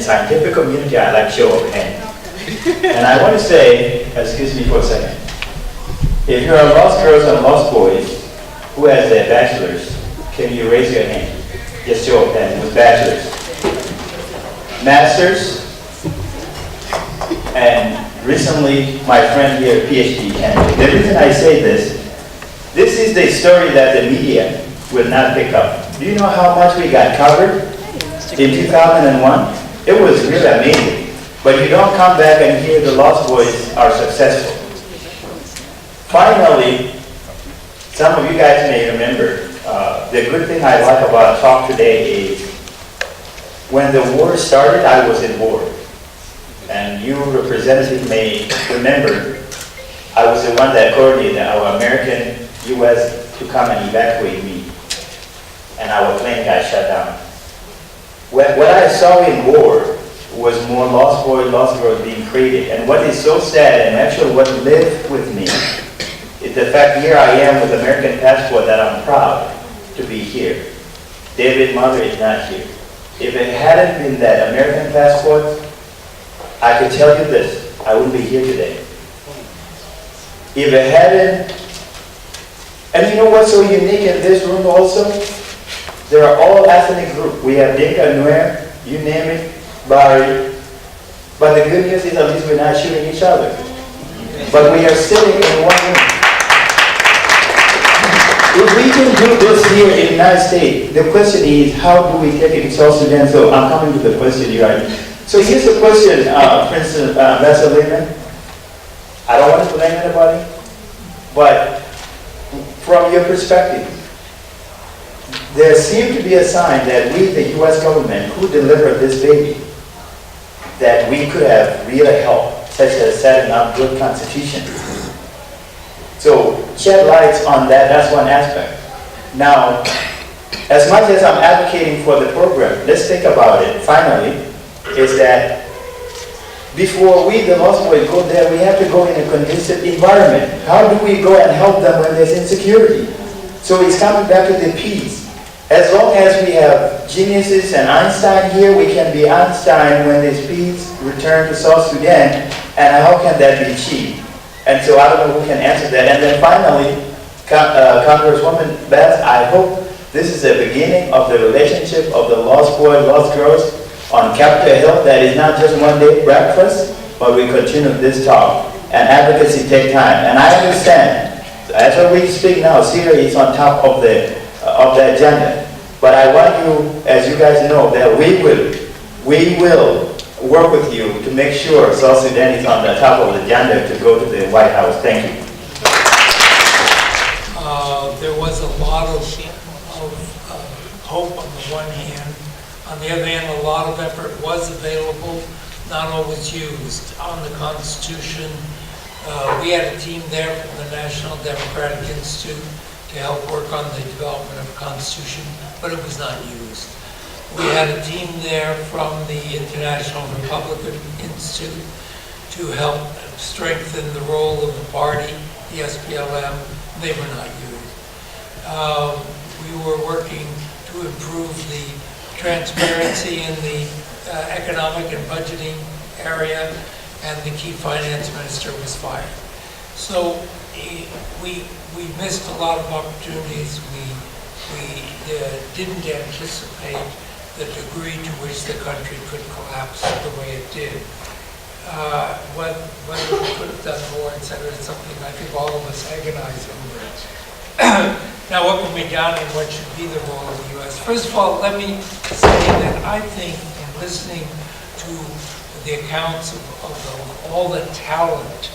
scientific community, I like show of hands. And I want to say, excuse me for a second, if you are lost girls and lost boys who has their bachelor's, can you raise your hand? Just show of hands with bachelor's. Masters, and recently my friend here, PhD candidate. The reason I say this is the story that the media will not pick up. Do you know how much we got covered in 2001? It was really amazing. But you don't come back and hear the lost boys are successful. Finally, some of you guys may remember, the good thing I like about talk today is when the war started, I was in war. And you representative may remember, I was the one that coordinated our American U.S. to come and evacuate me. And our plane got shut down. What I saw in war was more lost boys, lost girls being created. And what is so sad, and actually what lived with me, is the fact here I am with American passport that I'm proud to be here. David's mother is not here. If it hadn't been that American passport, I could tell you this, I wouldn't be here today. If it hadn't, and you know what's so unique in this room also? There are all ethnic groups. We have Dinka, Nuer, you name it, Bari. But the good news is at least we're not shooting each other. But we are sitting in one room. If we can do this here in the United States, the question is, how do we take it in South Sudan? So I'm coming to the question here. So here's the question, Prince Ambassador Lehman. I don't want to blame anybody, but from your perspective, there seemed to be a sign that we, the U.S. government, who delivered this baby, that we could have really helped, such as setting up good constitution. So shed lights on that, that's one aspect. Now, as much as I'm advocating for the program, let's think about it, finally, is that before we, the lost boys, go there, we have to go in a conducive environment. How do we go and help them when there's insecurity? So it's coming back to the peace. As long as we have geniuses and Einstein here, we can be Einstein when there's peace, return to South Sudan, and how can that be achieved? And so I don't know who can answer that. And then finally, Congresswoman Bass, I hope this is the beginning of the relationship of the lost boys, lost girls on Capitol Hill. That is not just one day breakfast, but we continue this talk. And advocacy takes time. And I understand, as we speak now, Syria is on top of the agenda. But I want you, as you guys know, that we will work with you to make sure South Sudan is on the top of the agenda to go to the White House. Thank you. There was a lot of hope on the one hand. On the other hand, a lot of effort was available, not always used. On the Constitution, we had a team there from the National Democratic Institute to help work on the development of the Constitution, but it was not used. We had a team there from the International Republican Institute to help strengthen the role of the party, the SPLM. They were not used. We were working to improve the transparency in the economic and budgeting area, and the key finance minister was fired. So we missed a lot of opportunities. We didn't anticipate the degree to which the country could collapse the way it did. Whether we could have done more, etc., is something I think all of us agonize over. Now, what can be done and what should be the role of the U.S.? First of all, let me say that I think, in listening to the accounts of all the talent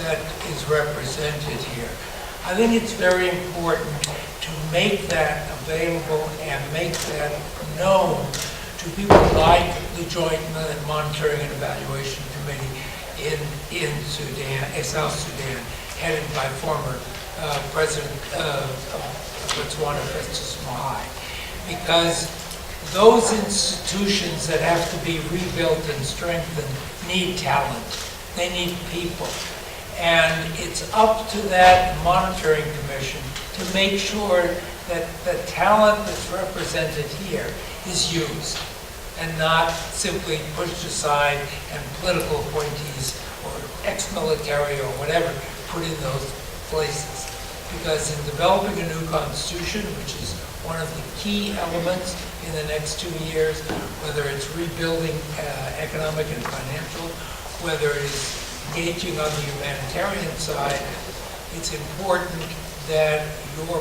that is represented here, I think it's very important to make that available and make that known to people like the Joint Monitoring and Evaluation Committee in Sudan, South Sudan, headed by former President of Botswana, Festus Moai, because those institutions that have to be rebuilt and strengthened need talent. They need people. And it's up to that monitoring commission to make sure that the talent that's represented here is used. and not simply pushed aside and political appointees or ex-military or whatever put in those places. Because in developing a new constitution, which is one of the key elements in the next 2 years, whether it's rebuilding economic and financial, whether it is engaging on the humanitarian side, it's important that your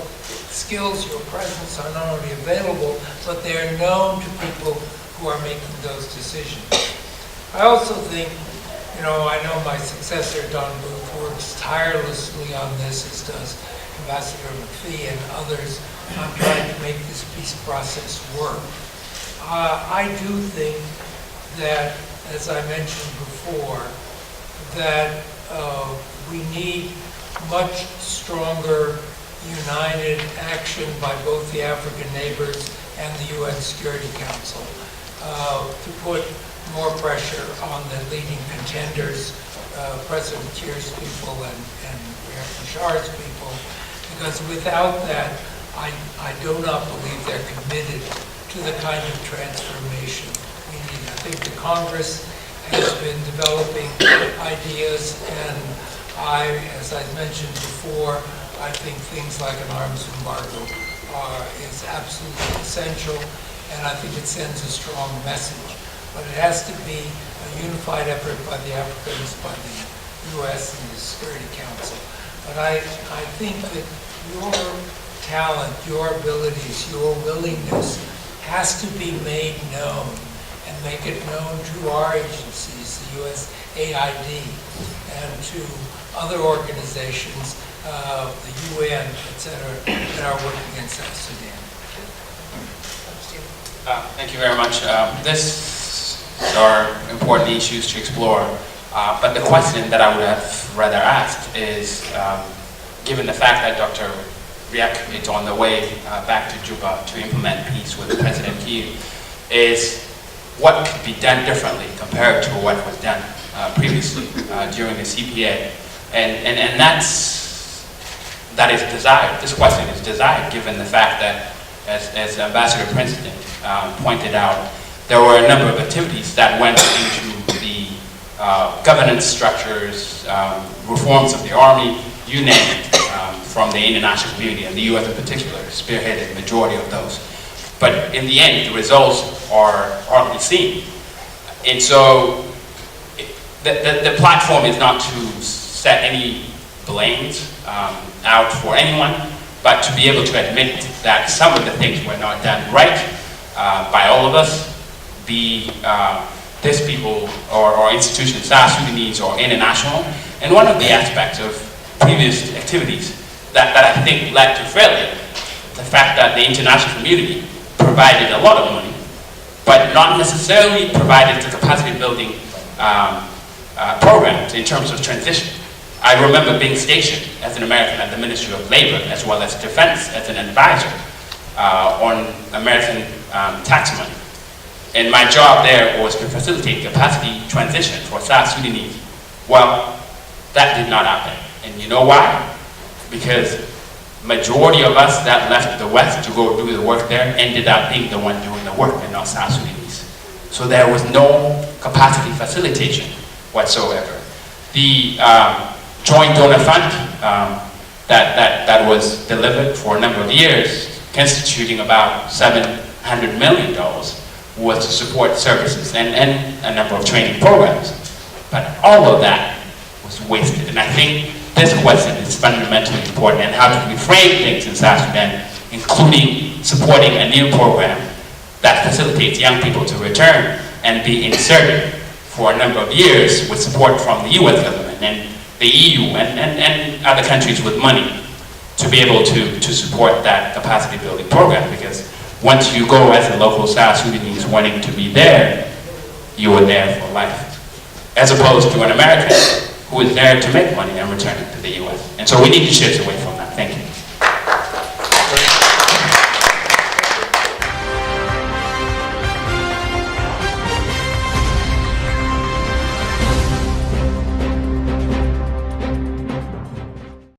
skills, your presence are not only available, but they're known to people who are making those decisions. I also think, I know my successor, Don Booth, works tirelessly on this, as does Ambassador McPhee and others, on trying to make this peace process work. I do think that, as I mentioned before, that we need much stronger united action by both the African neighbors and the UN Security Council to put more pressure on the leading contenders, President Kiir's people and Bashar's people, because without that, I do not believe they're committed to the kind of transformation we need. I think the Congress has been developing ideas, and as I mentioned before, I think things like an arms embargo is absolutely essential, and I think it sends a strong message. But it has to be a unified effort by the Africans, by the U.S. and the Security Council. But I think that your talent, your abilities, your willingness has to be made known, and make it known to our agencies, the USAID, and to other organizations, the UN, etc., that are working in South Sudan. Thank you very much. These are important issues to explore, but the question that I would have rather asked is, given the fact that Dr. Riek is on the way back to Juba to implement peace with President Kiir, is what could be done differently compared to what was done previously during the CPA, and that is desired. This question is desired given the fact that, as Ambassador Princeton pointed out, there were a number of activities that went into the governance structures, reforms of the army, you name it, from the international community, and the U.S. in particular spearheaded the majority of those. But in the end, the results are hardly seen. And so the platform is not to set any blames out for anyone, but to be able to admit that some of the things were not done right by all of us, be this people or institutions, South Sudanese or international. And one of the aspects of previous activities that I think led to failure, the fact that the international community provided a lot of money, but not necessarily provided the capacity building programs in terms of transition. I remember being stationed as an American at the Ministry of Labor as well as Defense as an advisor on American tax money. And my job there was to facilitate capacity transition for South Sudanese. Well, that did not happen. And you know why? Because majority of us that left the West to go do the work there ended up being the one doing the work and not South Sudanese. So there was no capacity facilitation whatsoever. The joint donor fund that was delivered for a number of years, constituting about $700 million, was to support services and a number of training programs. But all of that was wasted. And I think this question is fundamentally important, and how to reframe things in South Sudan, including supporting a new program that facilitates young people to return and be inserted for a number of years with support from the US government and the EU and other countries with money to be able to support that capacity building program. Because once you go as a local South Sudanese wanting to be there, you are there for life. As opposed to an American who is there to make money and return it to the US. And so we need to shift away from